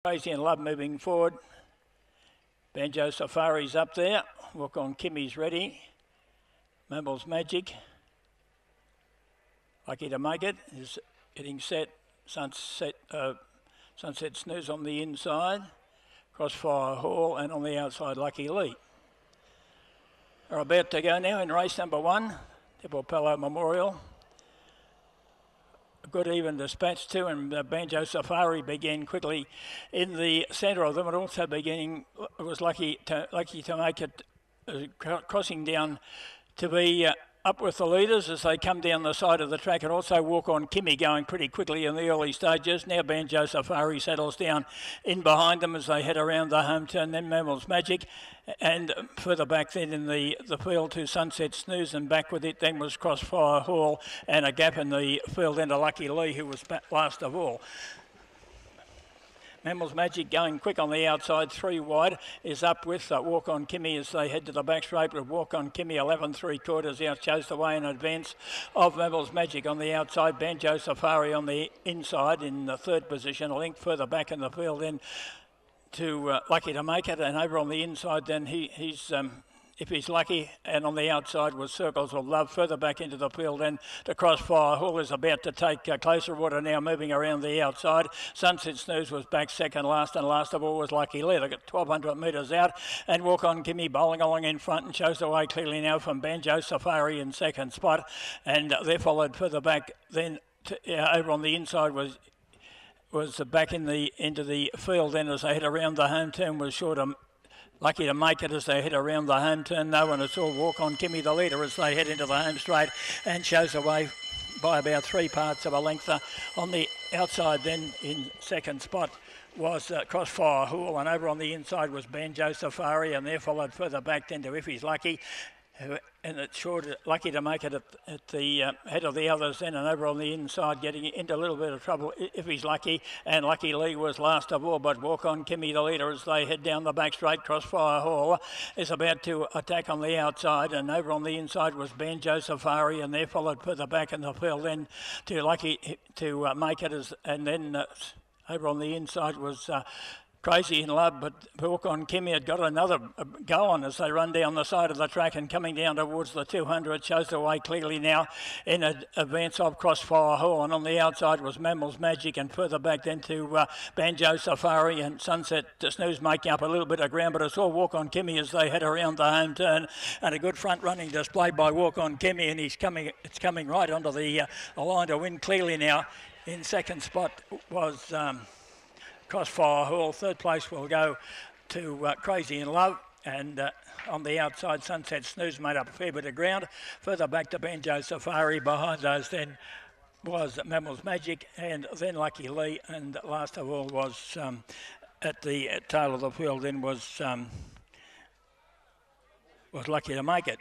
Crazy in Love moving forward. Banjo Safari's up there. Walk on Kimmy's ready. Mabel's Magic. Lucky to Make It is getting set. Sunset Snooze on the inside. Crossfire Hall, and on the outside Lucky Lee. Are about to go now in race number 1. PELLOW Memorial. Good even dispatch too, and Banjo Safari began quickly in the centre of them. It also was lucky to make it crossing down to be up with the leaders as they come down the side of the track, and also Walk on Kimmy going pretty quickly in the early stages. Now Banjo Safari settles down in behind them as they head around the home turn, then Mabel's Magic, and further back then in the field to Sunset Snooze, and back with it then was Crossfire Hall, and a gap in the field into Lucky Lee, who was last of all. Mabel's Magic going quick on the outside, 3 wide, is up with Walk on Kimmy as they head to the back straight, with Walk on Kimmy 11 3/4 out, shows the way in advance of Mabel's Magic on the outside. Banjo Safari on the inside in the 3rd position, a link further back in the field then to Lucky to Make It, and over on the inside then he's If He's Lucky, and on the outside was Circles of Love. Further back into the field then to Crossfire Hall is about to take closer water now, moving around the outside. Sunset Snooze was back second last, and last of all was Lucky Lee. They got 1,200 metres out, and Walk on Kimmy bowling along in front and shows the way clearly now from Banjo Safari in second spot, and they're followed further back then over on the inside was back into the field then as they head around the home turn, was short of Lucky to Make It as they head around the home turn though, and it's all Walk on Kimmy the leader as they head into the home straight, and shows the way by about 3 parts of a length. On the outside then in second spot was Crossfire Hall, and over on the inside was Banjo Safari, and they're followed further back then to If He's Lucky, and it's short Lucky to Make It at the head of the others then, and over on the inside getting into a little bit of trouble If He's Lucky, and Lucky Lee was last of all, but Walk on Kimmy the leader as they head down the back straight. Crossfire Hall is about to attack on the outside, and over on the inside was Banjo Safari, and they're followed further back in the field then to Lucky to Make It, and then over on the inside was Crazy in Love, but Walk on Kimmy had got another go on as they run down the side of the track, and coming down towards the 200 shows the way clearly now in advance of Crossfire Hall, and on the outside was Mabel's Magic, and further back then to Banjo Safari and Sunset Snooze making up a little bit of ground, but it's all Walk on Kimmy as they head around the home turn, and a good front running display by Walk on Kimmy, and it's coming right onto the line to win clearly now. In second spot was Crossfire Hall. 3rd place will go to Crazy in Love, and on the outside Sunset Snooze made up a fair bit of ground. Further back to Banjo Safari. Behind those then was Mabel's Magic, and then Lucky Lee, and last of all was at the tail of the field then was Lucky to Make It.